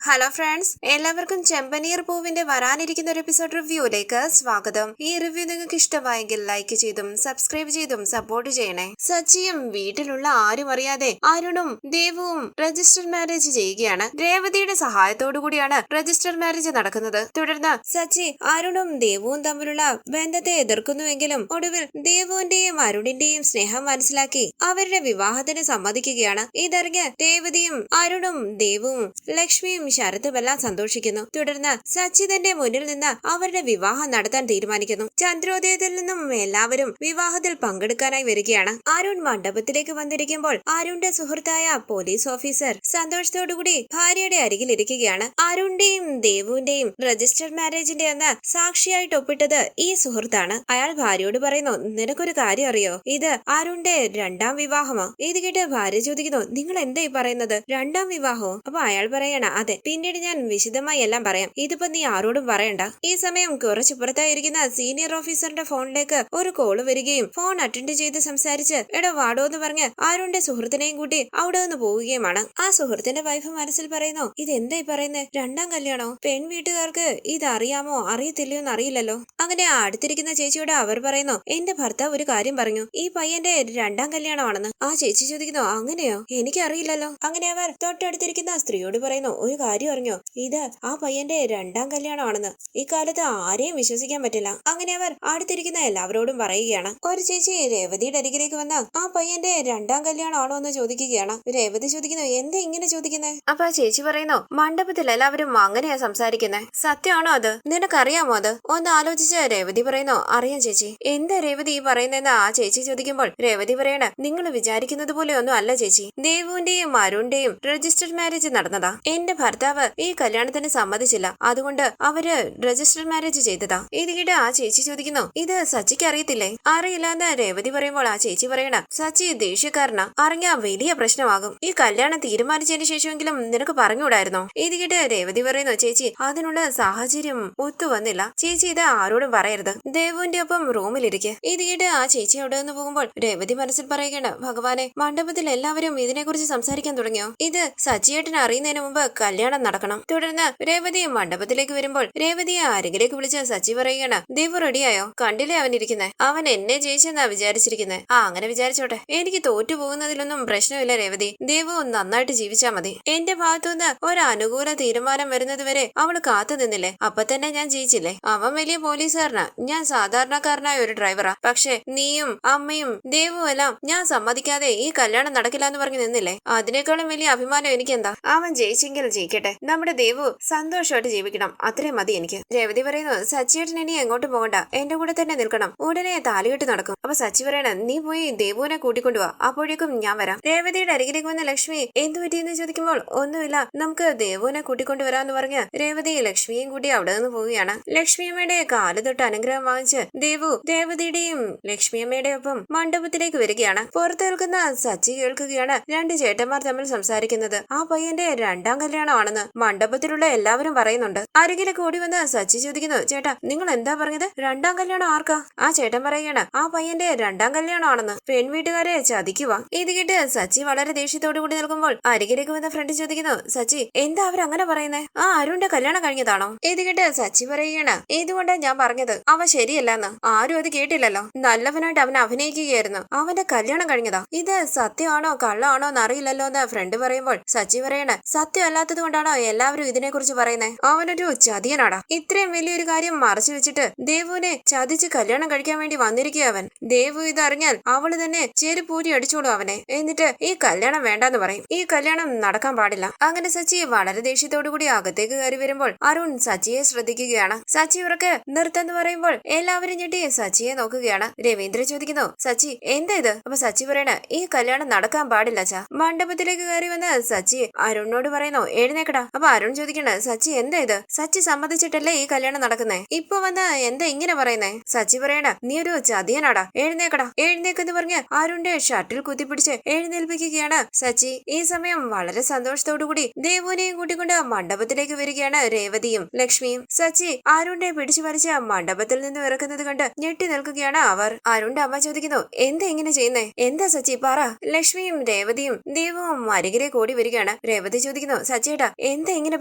Hello friends, എല്ലാവർക്കും ചെമ്പനീർ പൂവിന്റെ വരാനിരിക്കുന്ന ഒരു എപ്പിസോഡ് റിവ്യൂയിലേക്ക് സ്വാഗതം. ഈ റിവ്യൂ നിങ്ങൾക്ക് ഇഷ്ടമായെങ്കിൽ ലൈക്ക് ചെയ്തും സബ്സ്ക്രൈബ് ചെയ്തും സപ്പോർട്ട് ചെയ്യണേ. സച്ചിയും വീട്ടിലുള്ള ആരും അറിയാതെ അരുണും ദേവുവും രജിസ്റ്റർ മാരേജ് ചെയ്യുകയാണ്. രേവതിയുടെ സഹായത്തോടു കൂടിയാണ് രജിസ്റ്റർ മാരേജ് നടക്കുന്നത്. തുടർന്ന് സച്ചി അരുണും ദേവുവും തമ്മിലുള്ള ബന്ധത്തെ എതിർക്കുന്നുവെങ്കിലും ഒടുവിൽ ദേവുവിന്റെയും അരുണിന്റെയും സ്നേഹം മനസ്സിലാക്കി അവരുടെ വിവാഹത്തിന് സമ്മതിക്കുകയാണ്. ഇതറിഞ്ഞ് രേവതിയും അരുണും ദേവുവും ലക്ഷ്മിയും ശരത്തുമെല്ലാം സന്തോഷിക്കുന്നു. തുടർന്ന് സച്ചി തന്റെ മുന്നിൽ നിന്ന് അവരുടെ വിവാഹം നടത്താൻ തീരുമാനിക്കുന്നു. ചന്ദ്രോദയത്തിൽ നിന്നും എല്ലാവരും വിവാഹത്തിൽ പങ്കെടുക്കാനായി വരികയാണ്. അരുൺ മണ്ഡപത്തിലേക്ക് വന്നിരിക്കുമ്പോൾ അരുണിന്റെ സുഹൃത്തായ പോലീസ് ഓഫീസർ സന്തോഷത്തോടുകൂടി ഭാര്യയുടെ അരികിൽ ഇരിക്കുകയാണ്. അരുണിന്റെയും ദേവുവിന്റെയും രജിസ്റ്റർ മാരേജിന്റെ അന്ന് സാക്ഷിയായിട്ട് ഒപ്പിട്ടത് ഈ സുഹൃത്താണ്. അയാൾ ഭാര്യയോട് പറയുന്നു, നിനക്കൊരു കാര്യം അറിയോ, ഇത് അരുണിന്റെ രണ്ടാം വിവാഹമോ? ഇത് കേട്ട് ഭാര്യ ചോദിക്കുന്നു, നിങ്ങൾ എന്തായി പറയുന്നത്, രണ്ടാം വിവാഹമോ? അപ്പൊ അയാൾ പറയണ, അതെ, പിന്നീട് ഞാൻ വിശദമായി എല്ലാം പറയാം, ഇതിപ്പോ നീ ആരോടും പറയണ്ട. ഈ സമയം കുറച്ചു പുറത്തായിരിക്കുന്ന സീനിയർ ഓഫീസറിന്റെ ഫോണിലേക്ക് ഒരു കോള് വരികയും ഫോൺ അറ്റൻഡ് ചെയ്ത് സംസാരിച്ച് എടോ വാടോ എന്ന് പറഞ്ഞ് അരുണിന്റെ സുഹൃത്തിനെയും കൂട്ടി അവിടെ നിന്ന് പോവുകയുമാണ്. ആ സുഹൃത്തിന്റെ വൈഫ് മനസ്സിൽ പറയുന്നു, ഇതെന്തായി പറയുന്നേ, രണ്ടാം കല്യാണോ? പെൺ വീട്ടുകാർക്ക് ഇത് അറിയാമോ അറിയത്തില്ലയോ എന്ന് അറിയില്ലല്ലോ. അങ്ങനെ അടുത്തിരിക്കുന്ന ചേച്ചിയോട് അവർ പറയുന്നു, എന്റെ ഭർത്താവ് ഒരു കാര്യം പറഞ്ഞു, ഈ പയ്യന്റെ രണ്ടാം കല്യാണമാണെന്ന്. ആ ചേച്ചി ചോദിക്കുന്നു, അങ്ങനെയോ, എനിക്കറിയില്ലല്ലോ. അങ്ങനെ അവർ തൊട്ടടുത്തിരിക്കുന്ന സ്ത്രീയോട് പറയുന്നു, ഒരു കാര്യം അറിഞ്ഞോ, ഇത് ആ പയ്യന്റെ രണ്ടാം കല്യാണമാണെന്ന്. ഇക്കാലത്ത് ആരെയും വിശ്വസിക്കാൻ പറ്റില്ല. അങ്ങനെ അവർ അടുത്തിരിക്കുന്ന എല്ലാവരോടും പറയുകയാണ്. ഒരു ചേച്ചി രേവതിയുടെ അരികിലേക്ക് വന്ന ആ പയ്യന്റെ രണ്ടാം കല്യാണമാണോ എന്ന് ചോദിക്കുകയാണ്. രേവതി ചോദിക്കുന്നു, എന്താ ഇങ്ങനെ ചോദിക്കുന്നത്? അപ്പൊ ആ ചേച്ചി പറയുന്നു, മണ്ഡപത്തിൽ എല്ലാവരും അങ്ങനെയാ സംസാരിക്കുന്നത്, സത്യമാണോ അത്? നിനക്കറിയാമോ അത്? ഒന്ന് ആലോചിച്ച് രേവതി പറയുന്നു, അറിയാം ചേച്ചി. എന്താ രേവതി ഈ പറയുന്നതെന്ന് ആ ചേച്ചി ചോദിക്കുമ്പോൾ രേവതി പറയണ, നിങ്ങൾ വിചാരിക്കുന്നത് പോലെ ഒന്നും അല്ല ചേച്ചി, ദേവുവിന്റെയും അരുണിന്റെയും രജിസ്റ്റർ മാരേജ് നടന്നതാ. എന്റെ ഭർത്താവ് ഈ കല്യാണത്തിന് സമ്മതിച്ചില്ല, അതുകൊണ്ട് അവര് രജിസ്റ്റർ മാരേജ് ചെയ്തതാ. ഇത് കേട്ട് ആ ചേച്ചി ചോദിക്കുന്നു, ഇത് സച്ചിക്ക് അറിയത്തില്ലേ? അറിയില്ല എന്ന് രേവതി പറയുമ്പോൾ ആ ചേച്ചി പറയണ, സച്ചി ദേഷ്യക്കാരനാ, അറിഞ്ഞാ വലിയ പ്രശ്നമാകും. ഈ കല്യാണം തീരുമാനിച്ചതിന് ശേഷമെങ്കിലും നിനക്ക് പറഞ്ഞുകൂടായിരുന്നോ? ഇത് കേട്ട് രേവതി പറയുന്നു, ചേച്ചി അതിനുള്ള സാഹചര്യം ഒത്തു വന്നില്ല, ചേച്ചി ഇത് ആരോടും പറയരുത്, ദേവുവിന്റെ ഒപ്പം റൂമിലിരിക്കെ. ഇത് കേട്ട് ആ ചേച്ചി അവിടെ നിന്ന് പോകുമ്പോൾ രേവതി മനസ്സിൽ പറയുകയാണ്, ഭഗവാനെ, മണ്ഡപത്തിൽ എല്ലാവരും ഇതിനെക്കുറിച്ച് സംസാരിക്കാൻ തുടങ്ങിയോ? ഇത് സച്ചിയേട്ടൻ അറിയുന്നതിന് മുമ്പ് കല്യാണം നടക്കണം. തുടർന്ന് രേവതി മണ്ഡപത്തിലേക്ക് വരുമ്പോൾ രേവതിയെ അരികിലേക്ക് വിളിച്ച് സച്ചി പറയുകയാണ്, ദേവു റെഡിയായോ? കണ്ടില്ലേ അവൻ ഇരിക്കുന്നേ, അവൻ എന്നെ ജയിച്ചെന്നാ വിചാരിച്ചിരിക്കുന്നേ. അങ്ങനെ വിചാരിച്ചോട്ടെ, എനിക്ക് തോറ്റു പോകുന്നതിലൊന്നും പ്രശ്നമില്ല രേവതി, ദേവു നന്നായിട്ട് ജീവിച്ചാ മതി. എന്റെ ഭാഗത്തുനിന്ന് ഒരു അനുകൂല തീരുമാനം വരുന്നത് വരെ അവള് കാത്തു നിന്നില്ലേ, അപ്പൊ തന്നെ ഞാൻ ജയിച്ചില്ലേ. അവൻ വലിയ പോലീസുകാരനാ, ഞാൻ സാധാരണക്കാരനായ ഒരു ഡ്രൈവറാ. പക്ഷെ നീയും അമ്മയും ദേവും എല്ലാം ഞാൻ സമ്മതിക്കാതെ ഈ കല്യാണം നടക്കില്ല എന്ന് പറഞ്ഞു നിന്നില്ലേ, അതിനേക്കാളും വലിയ അഭിമാനം എനിക്കെന്താ. അവൻ ജയിച്ചെങ്കിൽ ജയിക്കട്ടെ, നമ്മുടെ ദേവു സന്തോഷമായിട്ട് ജീവിക്കണം, അത്രയും മതി എനിക്ക്. രേവതി പറയുന്നു, സച്ചിയേട്ടൻ ഇനി എങ്ങോട്ട് പോകണ്ട, എന്റെ കൂടെ തന്നെ നിൽക്കണം, ഉടനെ താലികെട്ട് നടക്കും. അപ്പൊ സച്ചി പറയണ, നീ പോയി ദേവുവിനെ കൂട്ടിക്കൊണ്ടുപോവാ, അപ്പോഴേക്കും ഞാൻ വരാം. രേവതിയുടെ അരികിലേക്ക് വന്ന ലക്ഷ്മി എന്തു പറ്റിയെന്ന് ചോദിക്കുമ്പോൾ ഒന്നുമില്ല, നമുക്ക് ദേവുവിനെ കൂട്ടിക്കൊണ്ടുവരാന്ന് പറഞ്ഞ് രേവതി ലക്ഷ്മിയും കൂടി അവിടെ നിന്ന് പോവുകയാണ്. ലക്ഷ്മിയമ്മയുടെ കാല് തൊട്ട് അനുഗ്രഹം വാങ്ങിച്ച് ദേവു രേവതിയുടെയും ലക്ഷ്മിയമ്മയുടെ ഒപ്പം മണ്ഡപത്തിലേക്ക് വരികയാണ്. പുറത്ത് നിൽക്കുന്ന സച്ചി കേൾക്കുകയാണ് രണ്ട് ചേട്ടന്മാർ തമ്മിൽ സംസാരിക്കുന്നത്. ആ പയ്യന്റെ രണ്ടാം കല്യാണമാണെന്ന് മണ്ഡപത്തിലുള്ള എല്ലാവരും പറയുന്നുണ്ട്. അരികിലേക്ക് ഓടി വന്ന് സച്ചി ചോദിക്കുന്നു, ചേട്ടാ നിങ്ങൾ എന്താ പറഞ്ഞത്, രണ്ടാം കല്യാണം ആർക്കാ? ആ ചേട്ടൻ പറയുകയാണ്, ആ പയ്യന്റെ രണ്ടാം കല്യാണമാണെന്ന്, പെൺവീട്ടുകാരെ ചതിക്കുക. ഇത് കേട്ട് സച്ചി വളരെ ദേഷ്യത്തോടു കൂടി നിൽക്കുമ്പോൾ അരികിലേക്ക് വന്ന ഫ്രണ്ട് ചോദിക്കുന്നു, സച്ചി എന്താ അവരങ്ങനെ പറയുന്നേ, ആ അരുണിന്റെ കല്യാണം കഴിഞ്ഞതാണോ? ഇത് കേട്ട് സച്ചി പറയുകയാണ്, ഇതുകൊണ്ടാ ഞാൻ പറഞ്ഞത് അവൻ ശരിയല്ലെന്ന്. ആരും അത് കേട്ടില്ലല്ലോ, നല്ലവനായിട്ട് അവൻ അഭിനയിക്കുകയായിരുന്നു, അവന്റെ കല്യാണം കഴിഞ്ഞതാ. ഇത് സത്യമാണോ കള്ളമാണോ എന്ന് അറിയില്ലല്ലോ എന്ന് ഫ്രണ്ട് പറയുമ്പോൾ സച്ചി പറയണ, സത്യം അല്ലാത്തത് കൊണ്ടാണോ എല്ലാവരും ഇതിനെ കുറിച്ച് പറയുന്നേ, അവനൊരു ചതിയനാടാ. ഇത്രയും വലിയൊരു കാര്യം മറച്ചു വെച്ചിട്ട് ദേവുവിനെ ചതിച്ച് കല്യാണം കഴിക്കാൻ വേണ്ടി വന്നിരിക്കുക അവൻ. ദേവു ഇതറിഞ്ഞാൽ അവള് തന്നെ ചെരുപ്പൂരി അടിച്ചോളൂ അവനെ, എന്നിട്ട് ഈ കല്യാണം വേണ്ടാന്ന് പറയും, ഈ കല്യാണം നടക്കാൻ പാടില്ല. അങ്ങനെ സച്ചി വളരെ ദേഷ്യത്തോടു കൂടി അകത്തേക്ക് കയറി വരുമ്പോൾ അരുൺ സച്ചിയെ ശ്രദ്ധിക്കുകയാണ്. സച്ചി ഉറക്കെ നിർത്തന്ന് പറയുമ്പോൾ എല്ലാവരും ഞെട്ടി സച്ചിയെ നോക്കുകയാണ്. രവീന്ദ്രൻ ചോദിക്കുന്നു, സച്ചി എന്താ ഇത്? അപ്പൊ സച്ചി പറയണ, ഈ കല്യാണം നടക്കാൻ പാടില്ല ചാ. മണ്ഡപത്തിലേക്ക് കയറി വന്ന് സച്ചി അരുണിനോട് പറയുന്നു, എഴുന്നേക്കടാ. അപ്പൊ അരുൺ ചോദിക്കണ, സച്ചി എന്താ ഇത്, സച്ചി സമ്മതിച്ചിട്ടല്ലേ ഈ കല്യാണം നടക്കുന്നേ, ഇപ്പൊ വന്ന് എന്താ ഇങ്ങനെ പറയുന്നേ? സച്ചി പറയണ, നീ ഒരു ചതിയനാടാ, എഴുന്നേക്കടാ. എഴുന്നേക്കെന്ന് പറഞ്ഞ് അരുണിന്റെ ഷർട്ടിൽ കുത്തിപ്പിടിച്ച് എഴുന്നേൽപ്പിക്കുകയാണ് സച്ചി. ഈ സമയം വളരെ സന്തോഷത്തോടു കൂടി ദേവുവിനെയും കൂട്ടിക്കൊണ്ട് മണ്ഡപത്തിലേക്ക് വരികയാണ് രേവതിയും ലക്ഷ്മിയും. സച്ചി അരുണിനെ പിടിച്ചു വലിച്ച് മണ്ഡപത്തിൽ നിന്ന് ഇറക്കുന്നത് കണ്ട് ഞെട്ടി നിൽക്കുകയാണ് അവർ. അരുണിന്റെ അമ്മ ചോദിക്കുന്നു, എന്താ ഇങ്ങനെ ചെയ്യുന്നേ, എന്താ സച്ചി പറ. ലക്ഷ്മിയും രേവതിയും ദേവുവും അരികിലേക്ക് ഓടി വരികയാണ്. രേവതി ചോദിക്കുന്നു, സച്ചിയേട്ടാ എന്താ ഇങ്ങനെ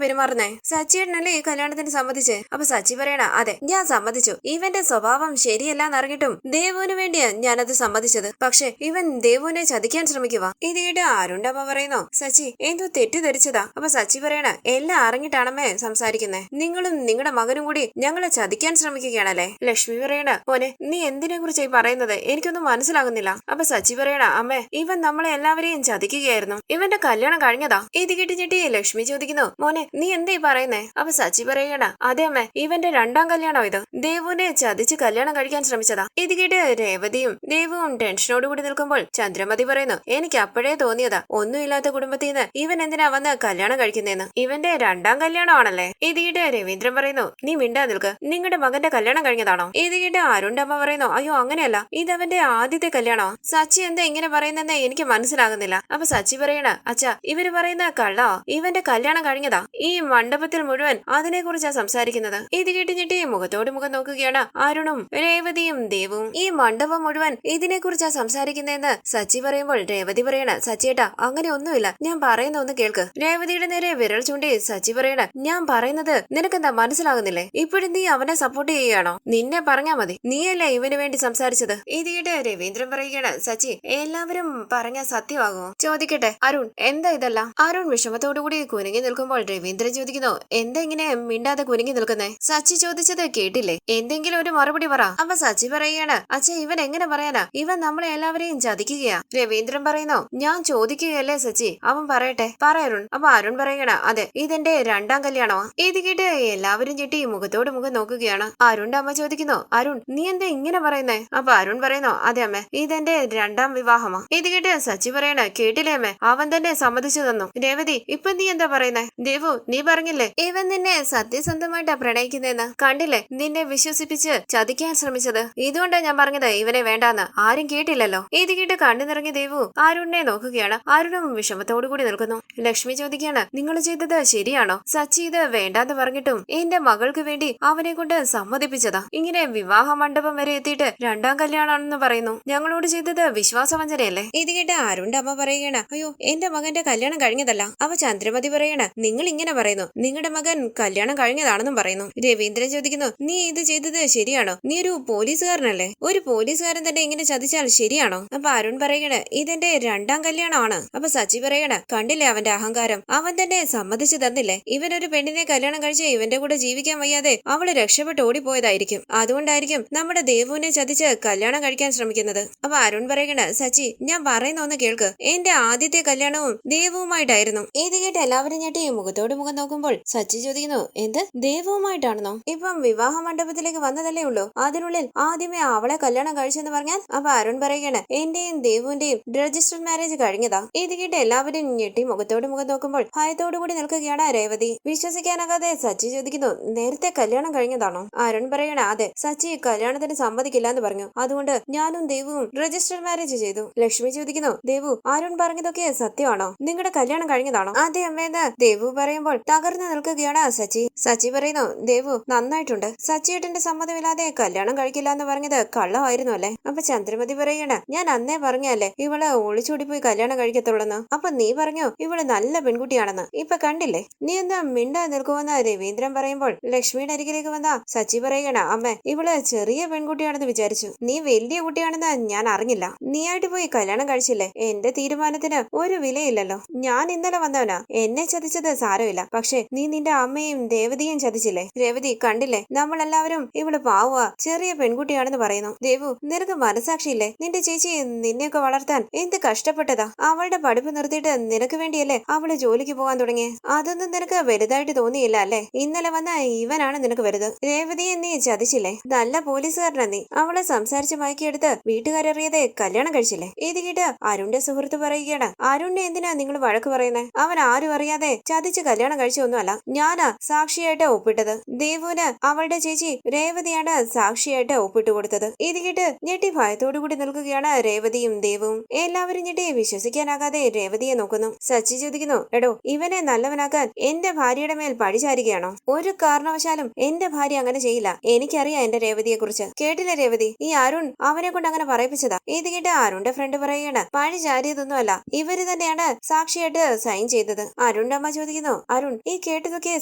പെരുമാറുന്നേ? സച്ചിയേട്ടനല്ലേ ഈ കല്യാണത്തിന് സമ്മതിച്ചേ? അപ്പൊ സച്ചി പറയണ അതെ ഞാൻ സമ്മതിച്ചു. ഇവന്റെ സ്വഭാവം ശരിയല്ലാന്ന് അറിഞ്ഞിട്ടും ദേവുവിന് വേണ്ടിയാ ഞാനത് സമ്മതിച്ചത്. പക്ഷെ ഇവൻ ദേവുവിനെ ചതിക്കാൻ ശ്രമിക്കുക. ഇത് കേട്ട് അരുണിന്റെ അമ്മ പറയുന്നു സച്ചി എന്തോ തെറ്റിദ്ധരിച്ചതാ. അപ്പൊ സച്ചി പറയണ എല്ലാം അറിഞ്ഞിട്ടാണമ്മേ സംസാരിക്കുന്നേ. നിങ്ങളും നിങ്ങളുടെ മകനും കൂടി ഞങ്ങളെ ചതിക്കാൻ ശ്രമിക്കുകയാണല്ലേ? ലക്ഷ്മി പറയണ മോനെ നീ എന്തിനെ കുറിച്ചായി പറയുന്നത്? എനിക്കൊന്നും മനസ്സിലാകുന്നില്ല. അപ്പൊ സച്ചി പറയണ അമ്മേ ഇവൻ നമ്മളെ എല്ലാവരെയും ചതിക്കുകയായിരുന്നു. ഇവന്റെ കല്യാണം കഴിഞ്ഞതാ. ഇത് കേട്ട് ഞെട്ടി ലക്ഷ്മി ചോദിക്കുന്നു മോനെ നീ എന്തായി പറയുന്നേ? അപ്പൊ സച്ചി പറയണ അതെ അമ്മേ ഇവന്റെ രണ്ടാം കല്യാണം ഇത്. ദേവുവിനെ ചതിച്ച് കല്യാണം കഴിക്കാൻ ശ്രമിച്ചതാ. ഇത് കേട്ട് രേവതിയും ദേവുവും ടെൻഷനോട് കൂടി നിൽക്കുമ്പോൾ ചന്ദ്രമതി പറയുന്നു എനിക്ക് അപ്പോഴേ തോന്നിയതാ ഒന്നുമില്ലാത്ത കുടുംബത്തിൽ നിന്ന് ഇവൻ എന്തിനാ വന്ന് കല്യാണം കഴിക്കുന്നേന്ന്. ഇവന്റെ രണ്ടാം കല്യാണമാണല്ലേ? ഇത് കേട്ട് രവീന്ദ്രൻ പറയുന്നു നീ മിണ്ടാ നിൽക്ക്. നിങ്ങളുടെ മകന്റെ കല്യാണം കഴിഞ്ഞതാണോ? ഇത് കേട്ട് അരുണിന്റെ അമ്മ പറയുന്നു അയ്യോ അങ്ങനെയല്ല ഇതവന്റെ ആദ്യത്തെ കല്യാണോ. സച്ചി എന്താ ഇങ്ങനെ പറയുന്നെന്ന് എനിക്ക് മനസ്സിലാകുന്നില്ല. അപ്പൊ സച്ചി പറയണ അച്ഛാ ഇവര് പറയുന്ന കള്ളോ? ഇവന്റെ കല്യാണം കഴിഞ്ഞതാ. ഈ മണ്ഡപത്തിൽ മുഴുവൻ അതിനെ കുറിച്ചാ സംസാരിക്കുന്നത്. ഇത് കേട്ട് ഞെട്ടി മുഖത്തോട് മുഖം നോക്കുകയാണ് അരുണും രേവതിയും ദേവും. ഈ മണ്ഡപം മുഴുവൻ ഇതിനെ കുറിച്ചാ സംസാരിക്കുന്നതെന്ന് സച്ചി പറയുമ്പോൾ രേവതി പറയണ സച്ചിയേട്ടാ അങ്ങനെ ഒന്നുമില്ല ഞാൻ പറയുന്ന ഒന്ന് കേൾക്ക്. രേവതിയുടെ നേരെ വിരൽ ചൂണ്ടി സച്ചി പറയണ ഞാൻ പറയുന്നത് നിനക്കെന്താ മനസ്സിലാകുന്നില്ലേ? ഇപ്പോഴും നീ അവനെ സപ്പോർട്ട് ചെയ്യുകയാണോ? നിന്നെ പറഞ്ഞാ മതി നീയല്ലേ ഇവന് വേണ്ടി സംസാരിച്ചത്. ഇത് കേട്ട് രവീന്ദ്രൻ പറയുകയാണ് സച്ചി എല്ലാവരും പറഞ്ഞ സത്യമാകുമോ? ചോദിക്കട്ടെ അരുൺ എന്താ ഇതെല്ലാം? അരുൺ വിഷമത്തോടുകൂടി കുനിങ്ങി നിൽക്കുമ്പോൾ രവീന്ദ്രൻ ചോദിക്കുന്നു എന്താ ഇങ്ങനെ മിണ്ടാതെ കുനിങ്ങി നിൽക്കുന്നേ? സച്ചി ചോദിച്ചത് കേട്ടില്ലേ? എന്തെങ്കിലും ഒരു മറുപടി പറ. അപ്പൊ സച്ചി പറയുകയാണ് അച്ഛ ഇവൻ എങ്ങനെ പറയാനാ? ഇവൻ നമ്മളെ എല്ലാവരെയും ചതിക്കുകയാ. രവീന്ദ്രൻ പറയുന്നു ഞാൻ ചോദിക്കുകയല്ലേ സച്ചി അവൻ പറയട്ടെ പറ അരുൺ. അപ്പൊ അരുൺ പറയണ അതെ ഇതെന്റെ രണ്ടാം കല്യാണമാ. ഇത് കേട്ട് എല്ലാവരും ചെട്ടി മുഖത്തോട് മുഖം നോക്കുകയാണ്. അരുണിന്റെ അമ്മ ചോദിക്കുന്നു അരുൺ നീ എന്താ ഇങ്ങനെ പറയുന്നേ? അപ്പൊ അരുൺ പറയുന്നു അതെ അമ്മ ഇതെന്റെ രണ്ടാം വിവാഹമാ. ഇത് കേട്ട് സച്ചി പറയണ കേട്ടില്ലേ അമ്മ അവൻ തന്നെ സമ്മതിച്ചു തന്നു. രേവതി ഇപ്പൊ നീ എന്താ പറയുന്നേ? ദേവു നീ പറഞ്ഞില്ലേ ഇവൻ നിന്നെ സത്യസന്ധമായിട്ടാ പ്രണയിക്കുന്നതെന്ന്? കണ്ടില്ലേ നിന്നെ വിശ്വസിപ്പിച്ച് ചതിക്കാൻ ശ്രമിച്ചത്. ഇതുകൊണ്ടാ ഞാൻ പറഞ്ഞത് ഇവനെ വേണ്ടാന്ന്. ആരും കേട്ടില്ലല്ലോ. ഇത് കേട്ട് കണ്ണു നിറങ്ങി ദേവു അരുണിനെ നോക്കുകയാണ്. അരുണും വിഷമത്തോടു കൂടി നിൽക്കുന്നു. ലക്ഷ്മി ചോദിക്കുകയാണ് നിങ്ങൾ ചെയ്തത് ശരിയാണോ? സച്ചി ഇത് വേണ്ടാന്ന് പറഞ്ഞിട്ടും എന്റെ മകൾക്ക് വേണ്ടി അവനെ കൊണ്ട് സമ്മതിപ്പിച്ചതാ. ഇങ്ങനെ വിവാഹ മണ്ഡപം വരെ എത്തിയിട്ട് രണ്ടാം കല്യാണമാണെന്ന് പറയുന്നു. ഞങ്ങളോട് ചെയ്തത് വിശ്വാസവഞ്ചനയല്ലേ? ഇത് കേട്ട് അരുണിന്റെ അമ്മ പറയുകയാണ് അയ്യോ എന്റെ മകന്റെ കല്യാണം കഴിഞ്ഞതല്ല. അവ ചന്ദ്രമതി പറയണ നിങ്ങൾ ഇങ്ങനെ പറയുന്നു നിങ്ങളുടെ മകൻ കല്യാണം കഴിഞ്ഞതാണെന്നും പറയുന്നു. രവീന്ദ്രൻ ചോദിക്കുന്നു നീ ഇത് ചെയ്തത് ശരിയാണോ? നീ ഒരു പോലീസുകാരനല്ലേ? ഒരു പോലീസുകാരൻ തന്നെ ഇങ്ങനെ ചതിച്ചാൽ ശരിയാണോ? അപ്പൊ അരുൺ പറയണ ഇതെന്റെ രണ്ടാം കല്യാണമാണ്. അപ്പൊ സച്ചി പറയണ കണ്ടില്ലേ അവന്റെ അഹങ്കാരം. അവൻ തന്നെ സമ്മതിച്ചു തന്നില്ലേ? ഇവനൊരു പെണ്ണിനെ കല്യാണം കഴിച്ച് ഇവന്റെ കൂടെ ജീവിക്കാൻ വയ്യാതെ അവള് രക്ഷപ്പെട്ട് ഓടിപ്പോയതായിരിക്കും. അതുകൊണ്ടായിരിക്കും നമ്മുടെ ദേവുവിനെ ചതിച്ച് കല്യാണം കഴിക്കാൻ ശ്രമിക്കുന്നത്. അപ്പൊ അരുൺ പറയണ സച്ചി ഞാൻ പറയുന്ന ഒന്ന് കേൾക്ക്. എന്റെ ആദ്യത്തെ കല്യാണവും ദേവുവുമായിട്ടായിരുന്നു. ഇത് കേട്ട് എല്ലാവരും ഞെട്ടി മുഖത്തോട് മുഖം നോക്കുമ്പോൾ സച്ചി ചോദിക്കുന്നു എന്ത് ദേവുവുമായിട്ടാണെന്നോ? ഇപ്പം വിവാഹ മണ്ഡപത്തിലേക്ക് വന്നതല്ലേ ഉള്ളൂ. അതിനുള്ളിൽ ആദ്യമേ അവളെ കല്യാണം കഴിച്ചെന്ന് പറഞ്ഞാൽ? അപ്പൊ അരുൺ പറയുകയാണ് എന്റെയും ദേവുവിന്റെയും രജിസ്റ്റർഡ് മാരേജ് കഴിഞ്ഞതാ. ഇത് കേട്ട് എല്ലാവരും ഞെട്ടി മുഖത്തോട് മുഖം നോക്കുമ്പോൾ ഭയത്തോടു കൂടി നിൽക്കുകയാണ് രേവതി. വിശ്വസിക്കാനാകാതെ സച്ചി ചോദിക്കുന്നു നേരത്തെ കല്യാണം കഴിഞ്ഞതാണോ? അരുൺ പറയണ അതെ സച്ചി കല്യാണത്തിന് സമ്മതിക്കില്ല എന്ന് പറഞ്ഞു. അതുകൊണ്ട് ഞാനും ദേവുവും രജിസ്റ്റർഡ് മാരേജ് ചെയ്തു. ലക്ഷ്മി ചോദിക്കുന്നു ദേവു അരുൺ പറഞ്ഞതൊക്കെ സത്യമാണോ? നിങ്ങളുടെ കല്യാണം കഴിഞ്ഞതാണോ? അതെ അമ്മേന്ന് ദേവു പറയുമ്പോൾ തകർന്നു നിൽക്കുകയാണ് സച്ചി. സച്ചി പറയുന്നു ദേവു നന്നായിട്ടുണ്ട്. സച്ചിയേട്ടന്റെ സമ്മതമില്ലാതെ കല്യാണം കഴിക്കില്ല എന്ന് പറഞ്ഞത് കള്ളമായിരുന്നു അല്ലേ? അപ്പൊ ചന്ദ്രമതി പറയണ ഞാൻ അന്നേ പറഞ്ഞല്ലേ ഇവള് ഒളിച്ചോടി പോയി കല്യാണം കഴിക്കത്തുള്ളെന്ന്. അപ്പൊ നീ പറഞ്ഞു ഇവള് നല്ല പെൺകുട്ടിയാണെന്ന്. ഇപ്പൊ കണ്ടില്ലേ? നീ എന്താ മിണ്ടാ നിൽക്കുമെന്ന് രവീന്ദ്രൻ പറയുമ്പോൾ ലക്ഷ്മിയുടെ അരികിലേക്ക് വന്ന സച്ചി പറയണ അമ്മ ഇവള് ചെറിയ പെൺകുട്ടിയാണെന്ന് വിചാരിച്ചു. നീ വലിയ കുട്ടിയാണെന്ന് ഞാൻ അറിഞ്ഞില്ല. നീയായിട്ട് പോയി കല്യാണം കഴിച്ചില്ലേ? എന്റെ തീരുമാനത്തിന് ഒരു വിലയില്ലല്ലോ. ഞാൻ ഇന്നലെ വന്നവനാ. എന്നെ ചതിച്ചത് സാരമില്ല. പക്ഷെ നീ നിന്റെ അമ്മയും ദേവതിയും ചതിച്ചില്ലേ? രേവതി കണ്ടില്ലേ നമ്മളെല്ലാവരും ഇവള് പാവുക ചെറിയ പെൺകുട്ടിയാണെന്ന് പറയുന്നു. ദേവു നിനക്ക് മനസാക്ഷിയില്ലേ? നിന്റെ ചേച്ചി നിന്നെയൊക്കെ വളർത്താൻ എന്ത് കഷ്ടപ്പെട്ടതാ. അവളുടെ പഠിപ്പ് നിർത്തിയിട്ട് നിനക്ക് വേണ്ടിയല്ലേ അവള് ജോലിക്ക് പോകാൻ തുടങ്ങിയേ? അതൊന്നും നിനക്ക് വലുതായിട്ട് തോന്നിയില്ല അല്ലേ? ഇന്നലെ വന്ന ഇവനാണ് നിനക്ക് വലുത്. രേവതിയെ നീ ചതിച്ചില്ലേ? നല്ല പോലീസുകാരനാ നീ. അവളെ സംസാരിച്ച് മയക്കിയെടുത്ത് വീട്ടുകാരറിയാതെ കല്യാണം കഴിച്ചില്ലേ? ഇത് കേട്ട് അരുണിന്റെ സുഹൃത്ത് പറയുകയാണ് അരുണിനെ എന്തിനാ നിങ്ങൾ വഴക്ക് പറയുന്നേ? അവൻ ആരും അറിയാതെ ചതിച്ച് കല്യാണം കഴിച്ചൊന്നുമല്ല. ഞാനാ സാക്ഷിയായിട്ട് ഒപ്പിട്ടത്. ദേവുവിന് അവളുടെ ചേച്ചി രേവതിയാണ് സാക്ഷിയായിട്ട് ഒപ്പിട്ട് കൊടുത്തത്. ഇത് കേട്ട് ഞെട്ടി ഭയത്തോടു കൂടി നിൽക്കുകയാണ് രേവതിയും ദേവും. എല്ലാവരും ഞെട്ടി വിശ്വസിക്കാനാകാതെ രേവതിയെ നോക്കുന്നു. സച്ചി ചോദിക്കുന്നു എടോ ഇവനെ നല്ലവനാക്കാൻ എന്റെ ഭാര്യയുടെ മേൽ പഴിചാരുകയാണോ? ഒരു കാരണവശാലും എന്റെ ഭാര്യ അങ്ങനെ ചെയ്യില്ല. എനിക്കറിയാം എന്റെ രേവതിയെ കുറിച്ച്. കേട്ടില്ല രേവതി ഈ അരുൺ അവനെ കൊണ്ട് അങ്ങനെ പറയിപ്പിച്ചതാ. ഇത് കേട്ട് അരുണിന്റെ ഫ്രണ്ട് പറയുകയാണ് പഴി ചാരിയതൊന്നുമല്ല ഇവര് തന്നെയാണ് സാക്ഷിയായിട്ട് സൈൻ ചെയ്തത്. അരുണിന്റെ അമ്മ ചോദിക്കുന്നു, അരുൺ ഈ കേട്ടതൊക്കെ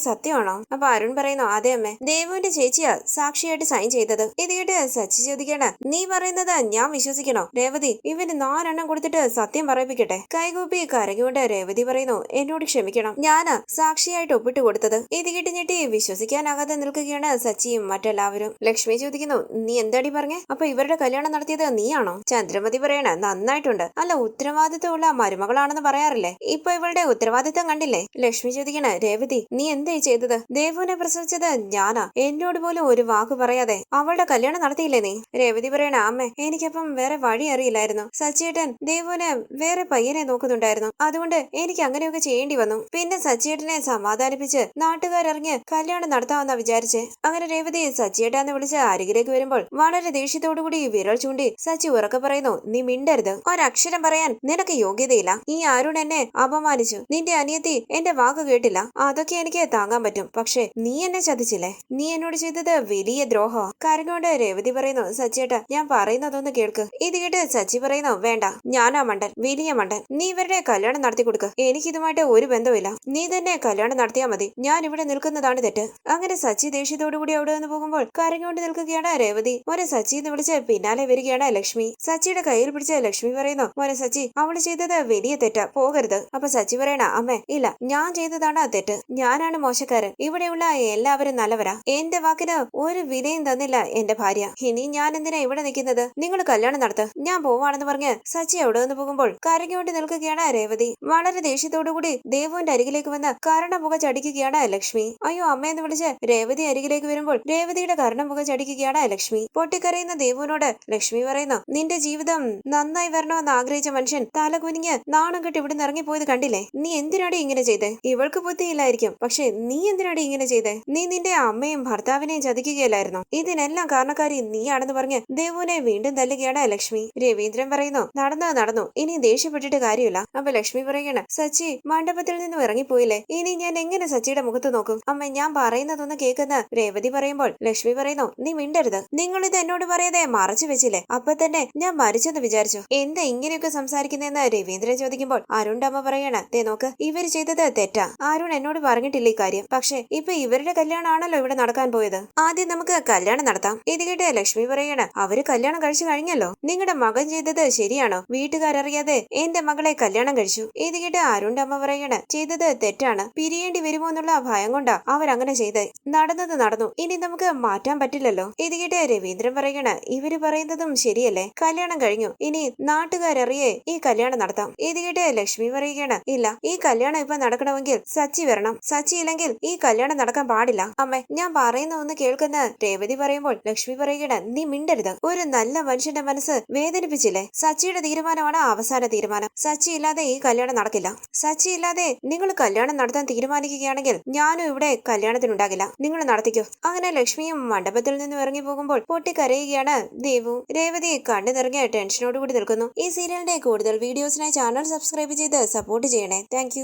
സത്യമാണോ? അപ്പൊ അരുൺ പറയുന്നു, അതെ അമ്മേ, ദേവുവിന്റെ ചേച്ചിയാ സാക്ഷിയായിട്ട് സൈൻ ചെയ്തത്. ഇത് കേട്ട് സച്ചി ചോദിക്കണ, നീ പറയുന്നത് ഞാൻ വിശ്വസിക്കണോ? രേവതി ഇവന് 4 എണ്ണം കൊടുത്തിട്ട് സത്യം പറയിപ്പിക്കട്ടെ. കൈകൂപ്പി കരകൊണ്ട് രേവതി പറയുന്നു, എന്നോട് ക്ഷമിക്കണം, ഞാനാ സാക്ഷിയായിട്ട് ഒപ്പിട്ട് കൊടുത്തത്. ഇത് കേട്ട് ഞെട്ടി വിശ്വസിക്കാനാകാതെ നിൽക്കുകയാണ് സച്ചിയും മറ്റെല്ലാവരും. ലക്ഷ്മി ചോദിക്കുന്നു, നീ എന്താടി പറഞ്ഞേ? അപ്പൊ ഇവരുടെ കല്യാണം നടത്തിയത് നീയാണോ? ചന്ദ്രമതി പറയണ, നന്നായിട്ടുണ്ട്. അല്ല, ഉത്തരവാദിത്തമുള്ള മരുമകളാണെന്ന് പറയാറില്ലേ, ഇപ്പൊ ഇവളുടെ ഉത്തരവാദിത്തം കണ്ടില്ലേ? ലക്ഷ്മി ചോദിക്കണ, രേവതി നീ എന്തായി ചെയ്തത്? ദേവുവിനെ പ്രസവിച്ചത് ഞാനാ. എന്നോട് പോലും ഒരു വാക്ക് പറയാതെ അവളുടെ കല്യാണം നടത്തിയില്ലേ നീ? രേവതി പറയണ, അമ്മേ എനിക്കപ്പം വേറെ വഴി അറിയില്ലായിരുന്നു. സച്ചിയേട്ടൻ ദേവുവിനെ വേറെ പയ്യനെ നോക്കുന്നുണ്ടായിരുന്നു, അതുകൊണ്ട് എനിക്ക് അങ്ങനെയൊക്കെ ചെയ്യേണ്ടി വന്നു. പിന്നെ സച്ചിയേട്ടനെ സമാധാനിപ്പിച്ച് നാട്ടുകാരിറങ്ങി കല്യാണം നടത്താമെന്നാ വിചാരിച്ചേ. അങ്ങനെ രേവതി സച്ചിയേട്ടാന്ന് വിളിച്ച് അരികിലേക്ക് വരുമ്പോൾ വളരെ ദേഷ്യത്തോടുകൂടി വിരൽ ചൂണ്ടി സച്ചി ഉറക്കെ പറയുന്നു, നീ മിണ്ടരുത്, ഒരക്ഷരം പറയാൻ നിനക്ക് യോഗ്യതയില്ല. ഈ അരുൺ എന്നെ അപമാനിച്ചു, നിന്റെ അനിയത്തി എന്റെ വാക്ക് കേട്ടില്ല, അതൊക്കെ എനിക്ക് താങ്ങാൻ പറ്റും. പക്ഷെ നീ എന്നെ ചതിച്ചില്ലേ? നീ എന്നോട് ചെയ്തത് വലിയ ദ്രോഹമാ. കരഞ്ഞോണ്ട് രേവതി പറയുന്നു, സച്ചിയേട്ടാ ഞാൻ പറയുന്നതൊന്ന് കേൾക്ക്. ഇത് കേട്ട് സച്ചി പറയുന്നു, വേണ്ട, ഞാനാ മണ്ടൻ, വലിയ മണ്ടൻ. നീ ഇവരുടെ കല്യാണം നടത്തി കൊടുക്ക്, എനിക്കിതുമായിട്ട് ഒരു ബന്ധമില്ല. നീ തന്നെ കല്യാണം നടത്തിയാ മതി, ഞാൻ ഇവിടെ നിൽക്കുന്നതാണ് തെറ്റ്. അങ്ങനെ സച്ചി ദേഷ്യത്തോടുകൂടി അവിടെ നിന്ന് പോകുമ്പോൾ കരഞ്ഞോണ്ട് നിൽക്കുകയാണ് രേവതി. മോനെ സച്ചി എന്ന് വിളിച്ച് പിന്നാലെ വരികയാണ് ലക്ഷ്മി. സച്ചിയുടെ കയ്യിൽ പിടിച്ച് ലക്ഷ്മി പറയുന്നു, മോനെ സച്ചി അവള് ചെയ്തത് വലിയ തെറ്റാ, പോകരുത്. അപ്പൊ സച്ചി പറയണ, അമ്മേ ഇല്ല, ഞാൻ ചെയ്തതാണ് ആ തെറ്റ്, ഞാനാണ് മോശക്കാരൻ, ഇവിടെയുള്ള എല്ലാവരും നല്ലവരാ. എന്റെ വാക്കിന് ഒരു വിലയും തന്നില്ല എന്റെ ഭാര്യ, ഇനി ഞാൻ എന്തിനാ ഇവിടെ നിൽക്കുന്നത്? നിങ്ങൾ കല്യാണം നടത്ത്, ഞാൻ പോവാണെന്ന് പറഞ്ഞ് സച്ചി അവിടെ നിന്ന് പോകുമ്പോൾ കരഞ്ഞുകൊണ്ട് നിൽക്കുകയാണ് രേവതി. വളരെ ദേഷ്യത്തോടുകൂടി ദേവുവിന്റെ അരികിലേക്ക് വന്ന് കരണമുഖ ചടിക്കുകയാണ് ലക്ഷ്മി. അയ്യോ അമ്മയെന്ന് വിളിച്ച് രേവതി അരികിലേക്ക് വരുമ്പോൾ രേവതിയുടെ കരണമുഖ ചടിക്കുകയാണ് ലക്ഷ്മി. പൊട്ടിക്കരയുന്ന ദേവുവിനോട് ലക്ഷ്മി പറയുന്നു, നിന്റെ ജീവിതം നന്നായി വരണമെന്ന് ആഗ്രഹിച്ച മനുഷ്യൻ തല കുനിഞ്ഞ് നാണം കെട്ടി ഇവിടുന്ന് ഇറങ്ങിപ്പോയത് കണ്ടില്ലേ? നീ എന്തിനാടി ഇങ്ങനെ ചെയ്തേ? ഇവൾക്ക് ബുദ്ധിയില്ലായിരിക്കും, പക്ഷെ നീ എന്തിനാടി ഇങ്ങനെ ചെയ്തേ? നീ നിന്റെ അമ്മയും ഭർത്താവിനെയും ചതിക്കുകയല്ലായിരുന്നു? ഇതിനെല്ലാം കാരണക്കാരി നീയാണെന്ന് പറഞ്ഞ് ദേവുവിനെ വീണ്ടും തല്ലുകയാണ് ലക്ഷ്മി. രവീന്ദ്രൻ പറയുന്നു, നടന്നത് നടന്നു, ഇനി ദേഷ്യപ്പെട്ടിട്ട് കാര്യമില്ല. അപ്പൊ ലക്ഷ്മി പറയുകയാണ്, സച്ചി മണ്ഡപത്തിൽ നിന്നും ഇറങ്ങിപ്പോയില്ലേ, ഇനി ഞാൻ എങ്ങനെ സച്ചിയുടെ മുഖത്ത് നോക്കും? അമ്മ ഞാൻ പറയുന്നതൊന്ന് കേൾക്കുന്ന രേവതി പറയുമ്പോൾ ലക്ഷ്മി പറയുന്നു, നീ മിണ്ടരുത്, നിങ്ങൾ ഇത് എന്നോട് പറയാതെ മറച്ചു വെച്ചില്ലേ, അപ്പൊ തന്നെ ഞാൻ മരിച്ചെന്ന് വിചാരിച്ചു. എന്താ ഇങ്ങനെയൊക്കെ സംസാരിക്കുന്നതെന്ന് രവീന്ദ്രൻ ചോദിക്കുമ്പോൾ അരുണിന്റെ അമ്മ പറയണ, ദേ നോക്ക്, ഇവര് ചെയ്തത് തെറ്റാ, അരുൺ എന്നോട് പറഞ്ഞിട്ടില്ല ഈ കാര്യം, പക്ഷെ ഇപ്പൊ ഇവരുടെ കല്യാണമാണല്ലോ ഇവിടെ നടക്കാൻ പോയത്, ആദ്യം നമുക്ക് കല്യാണം നടത്താം. ഇത് കേട്ട് ലക്ഷ്മി പറയണ, അവര് കല്യാണം കഴിച്ചു കഴിഞ്ഞല്ലോ, നിങ്ങളുടെ മകൻ ചെയ്തത് ശരിയാണോ? വീട്ടുകാരറിയാതെ എന്റെ മകളെ കല്യാണം കഴിച്ചു. ഇത് കേട്ട് അരുണിന്റെ അമ്മ പറയണ, ചെയ്തത് തെറ്റാണ്, പിരിയേണ്ടി വരുമോ എന്നുള്ള ഭയം കൊണ്ടാ അവരങ്ങനെ ചെയ്തേ, നടന്നത് നടന്നു, ഇനി നമുക്ക് മാറ്റാൻ പറ്റില്ലല്ലോ. ഇത് കേട്ട് രവീന്ദ്രൻ പറയണ, ഇവര് പറയുന്നതും ശരിയല്ലേ, കല്യാണം കഴിഞ്ഞു, ഇനി നാട്ടുകാരറിയേ ഈ കല്യാണം നടത്താം. ഇത് കേട്ട് ലക്ഷ്മി പറയുകയാണ്, ഇല്ല, ഈ കല്യാണം ഇപ്പൊ നടക്കണമെങ്കിൽ സച്ചി വരണം, സച്ചി ഇല്ലെങ്കിൽ ഈ കല്യാണം നടക്കാൻ പാടില്ല. അമ്മ ഞാൻ പറയുന്ന ഒന്ന് കേൾക്കുന്ന രേവതി പറയുമ്പോൾ ലക്ഷ്മി പറയുകയാണ്, നീ മിണ്ടരുത്, ഒരു നല്ല മനുഷ്യന്റെ മനസ്സ് വേദനിപ്പിച്ചില്ലേ? സച്ചിയുടെ തീരുമാനമാണ് അവസാന തീരുമാനം, സച്ചി ഇല്ലാതെ ഈ കല്യാണം നടക്കില്ല. സച്ചി ഇല്ലാതെ നിങ്ങൾ കല്യാണം നടത്താൻ തീരുമാനിക്കുകയാണെങ്കിൽ ഞാനും ഇവിടെ കല്യാണത്തിനുണ്ടാകില്ല, നിങ്ങൾ നടത്തിക്കോ. അങ്ങനെ ലക്ഷ്മിയും മണ്ഡപത്തിൽ നിന്നും ഇറങ്ങി പോകുമ്പോൾ പൊട്ടിക്കരയുകയാണ് ദേവു. രേവതി കണ്ണു നിറഞ്ഞ ടെൻഷനോടുകൂടി നിൽക്കുന്നു. ഈ സീരിയലിന്റെ കൂടുതൽ വീഡിയോസിനായി ചാനൽ സബ്സ്ക്രൈബ് ചെയ്ത് സപ്പോർട്ട് ചെയ്യണേ. താങ്ക്